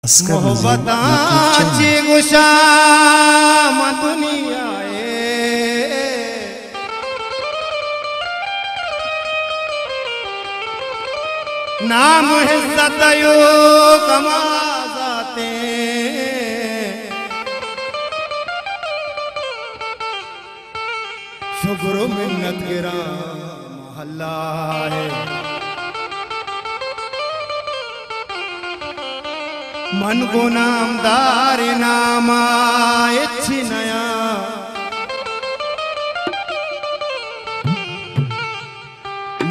मोहब्बताची गुशाम दुनिया नाम है सतयो कमा जाते शुक्र मिन्नत गिरा मोहल्ला है मन को नामदार नामा इच्छी नया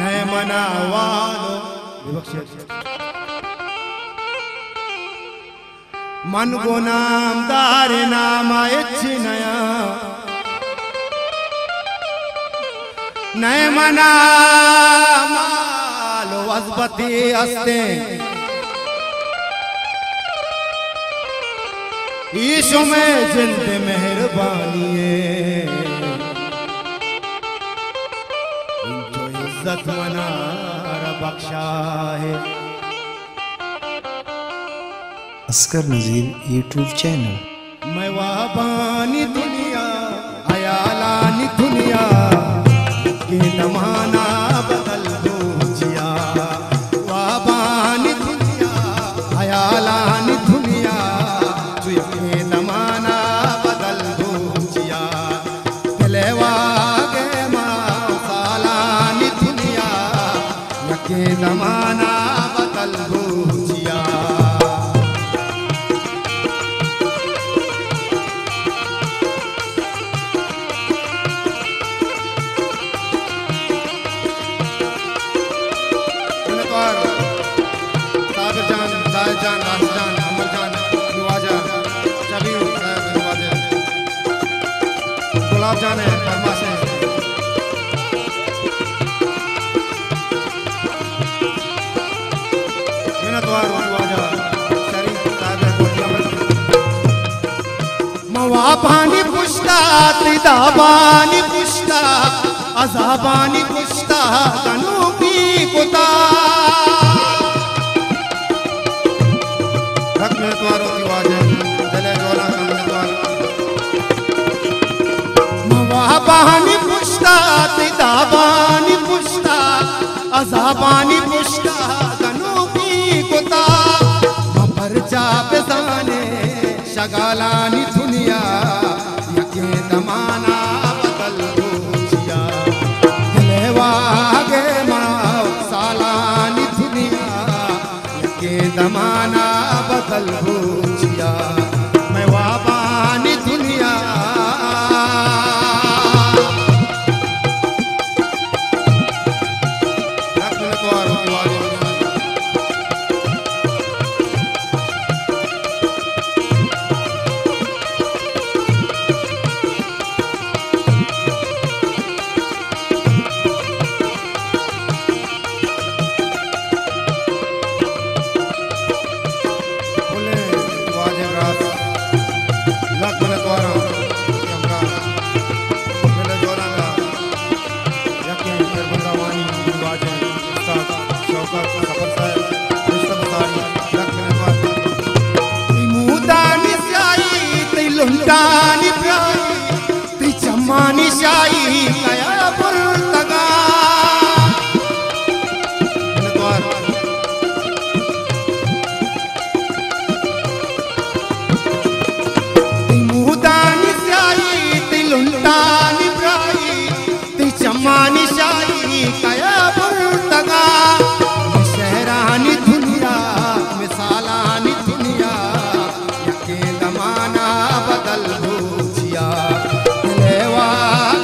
नए मनावालो मन को नामदार नामा इच्छी नया नए मना मालो वजबती हस्ते ईशु में जिंद मेहरबानी जो इज्जत मनार बख्शा है। अस्कर नज़ीर यूट्यूब चैनल। मैं वाबानी दुनिया अयालानी दुनिया के जमाना बदल दो जिया वाबानी दुनिया अयालानी दुनिया के जमाना बदल दो जिया दिलवा के माँ सालानी दुनिया के जमाना बदल दो जिया। जान राजजान अमरजान नवाजा शबीर नवाजा गुलाब जान है फरमा से मिन्नतवार नवाजा शरीफ साहब मवा पानी पुष्टा तिदाबानी पुष्टा अजाबानी पुष्टा तनूबी कुता मवाबानी पुष्टा तिदाबानी पुष्टा अजाबानी पुष्टा गनूबी कुता मपरचा बेजाने शगालानी दुनिया यके दमाना बदल दो जिया दिलवा गे माँ सालानी दुनिया यके दमाना बदल दो जिया मैं वाबानी दुनिया लुंडानी प्यारी ती चम्मानी शाही कया बुर्तगा ती मुदानी शाही ती लुंडानी प्यारी ती चम्मानी शाही कया बुर्तगा शहरानी दुनिया मिसालानी दुनिया यके दमाना बदल दो जिया दिलवा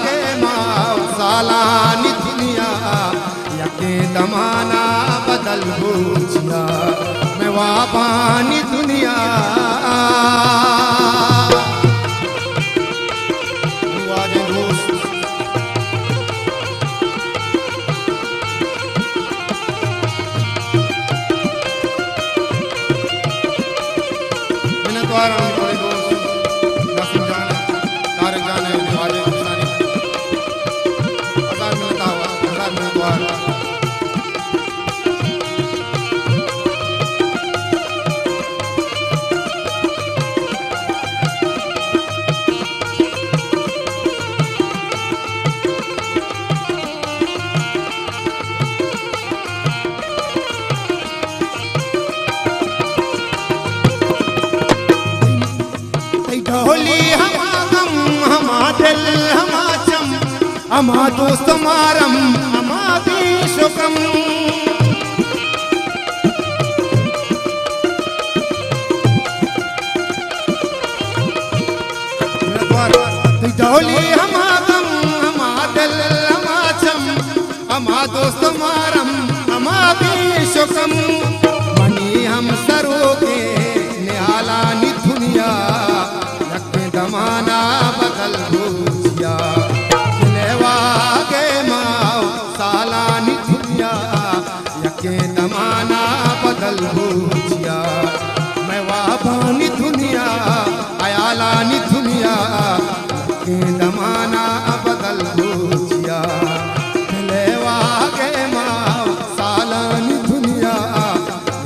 के माँ सालानी दुनिया यके दमाना बदल दो जिया मैं वाबानी दुनिया अमा दोस्त मारम अमा देशकम डोली अमा गम अमा दिल अमा चम अमा दोस्त मारम अमा देशकम मनी हम सरोगे निहाला नि दुनिया यके दमाना बदल भूजिया लेवा गे माओ साला नि दुनिया यके दमाना बदल भूजिया मैं वाबानी दुनिया अयाला नि दुनिया यके दमाना बदल भूजिया लेवा गे माओ साला नि दुनिया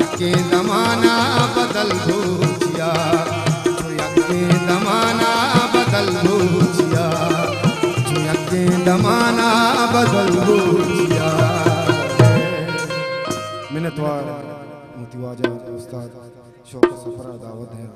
यके दमाना बदल भूजिया यके दमाना बदल भूजिया यके दमाना बदल भूजिया। मिन्नतवार मुतीवाजा उस्ताद शौकत सफरा दावत है।